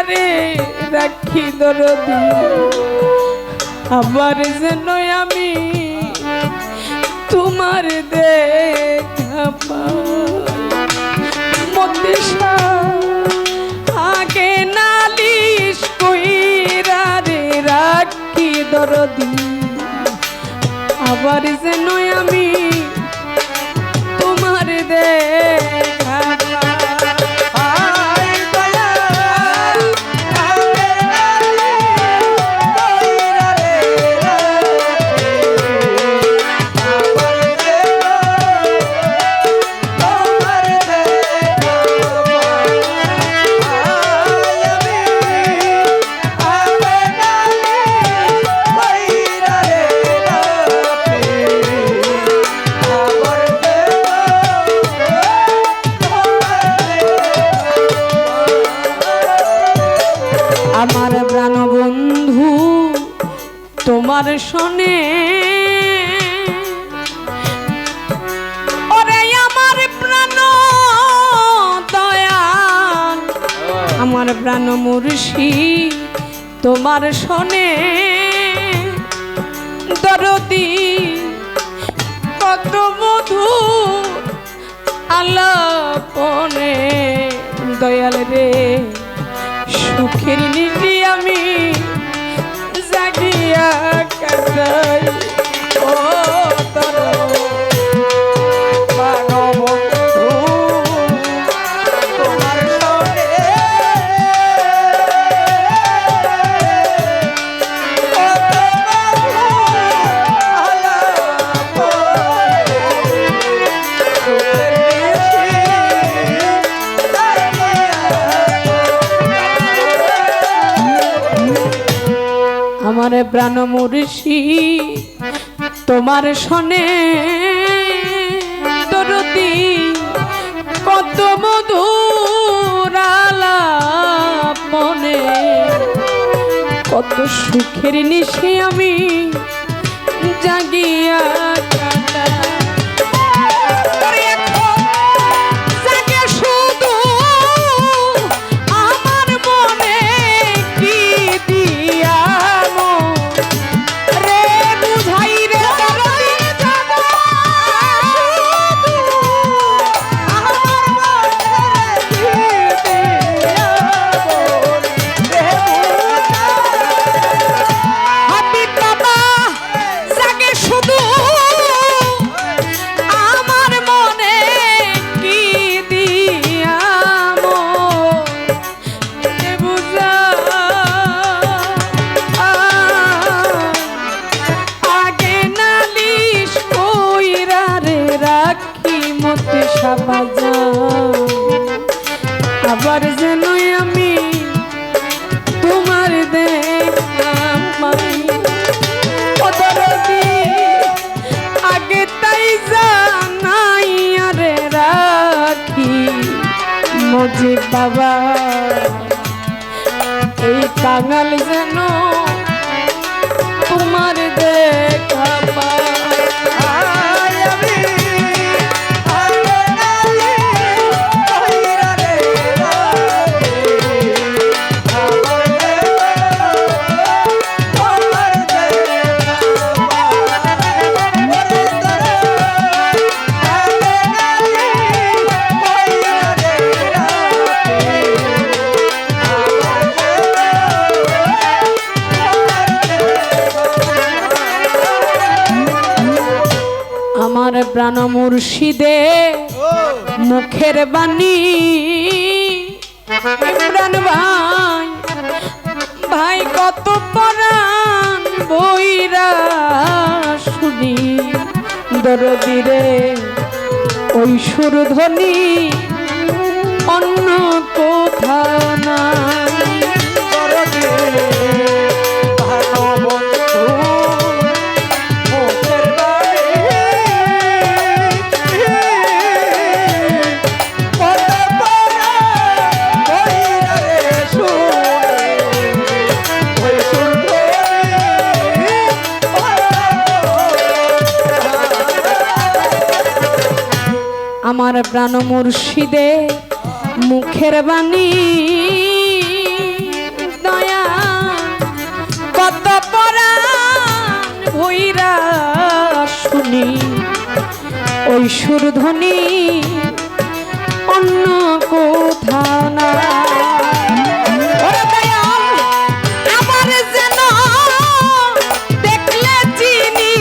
কইরারে রাখি দরদি আবার যেন আমি তোমার দেখা মতিশা আগে নালিশ কইরারে রাখি দরদি আবার যেন আমি তোমার দেখা আমার প্রাণ বন্ধু তোমার শোনে ওরে আমার প্রাণ দয়াল আমার প্রাণ মুর্শিদ তোমার শোনে দরদি কত মধু আলাপনে দয়াল রে সুখের নিশি আমি জাগিয়া কাটাই ও তোর প্রাণবন্ধু তোমার শোনে আমার প্রাণ মুর্শিদ তোমার শোনে দরদি কত মধুর আলাপনে কত সুখের নিশে আমি জাগিয়া কাটাই আবার যেন আমি তোমার দেখা পাই ও দরদি আগে তাই জানাই আরে রাখি মুজিব বাবা এই কাঙাল যেন তোমার দেখা পাই আমার প্রাণ মুর্শিদে মুখের বাণী প্রাণ ভাই ভাই কত পরাণ বইরা শুনি দরদি রে ওই সুর ধ্বনি অন্য কোথাও নাই দরদি আমার প্রাণ মুর্শিদে মুখের বাণী পরাণ ভৈরা শুনি ওই সুরধ্বনি অন্য কোথাও না। ওরে দয়াল আমার যেন দেখলে চিনি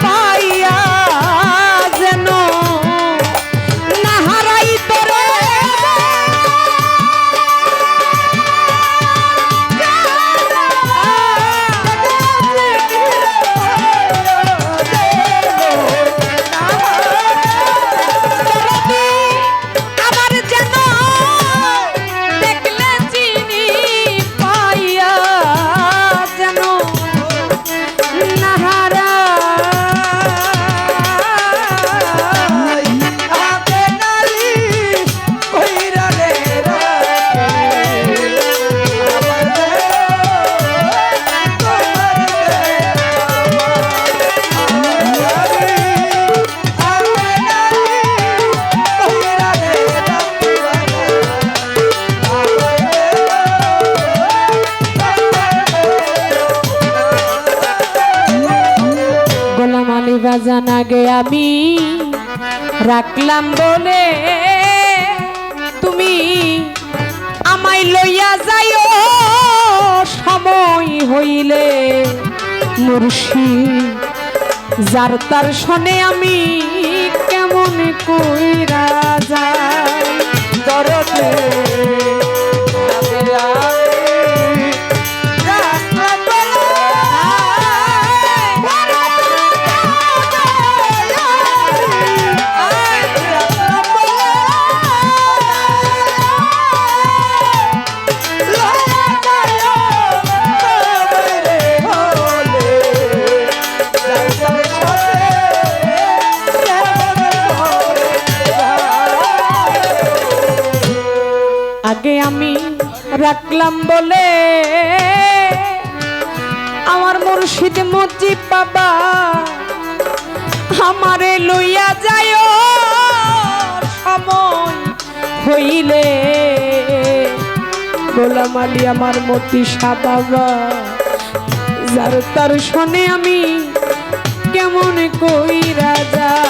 পাইয়া যেন না হারাই তোরে বাজান আগে আমি রাখলাম বলে তুমি আমায় লইয়া যাইও সময় হইলে মুর্শিদ যার তার শোনে আমি কেমন কইরা যাই দরদে আগে আমি রাখলাম বলে আমার মুর্শিদ মুজিব বাবা আমারে লইয়া যায় সময় হইলে গোলাম আলী আমার মতি শাহ বাবা যার তার শোনে আমি কেমন কইরা যায়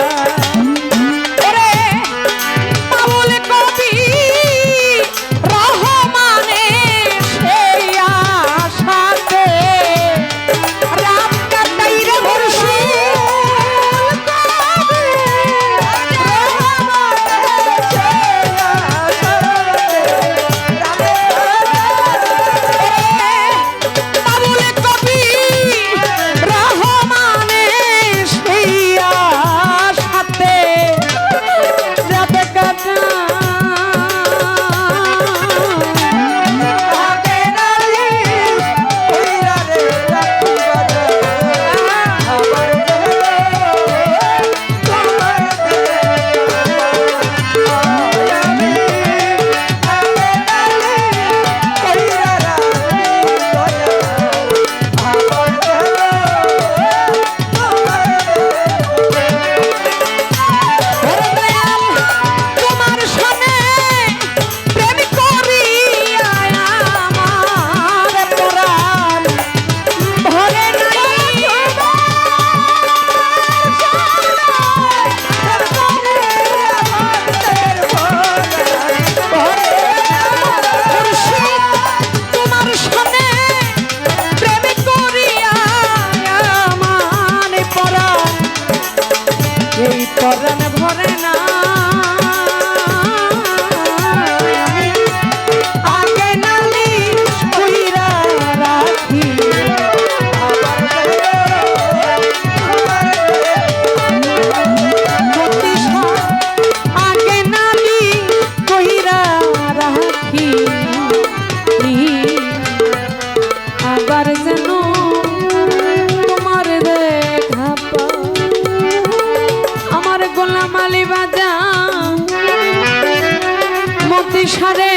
সারে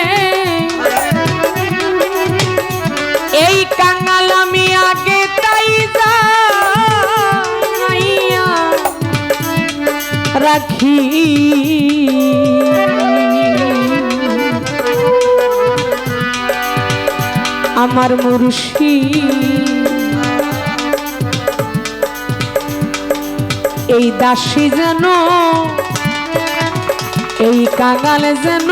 এই কাঙ্গাল আমি আগে তাই যাইয়া রাখি আমার মুর্শিদ এই দাসী যেন এই কাঙাল যেন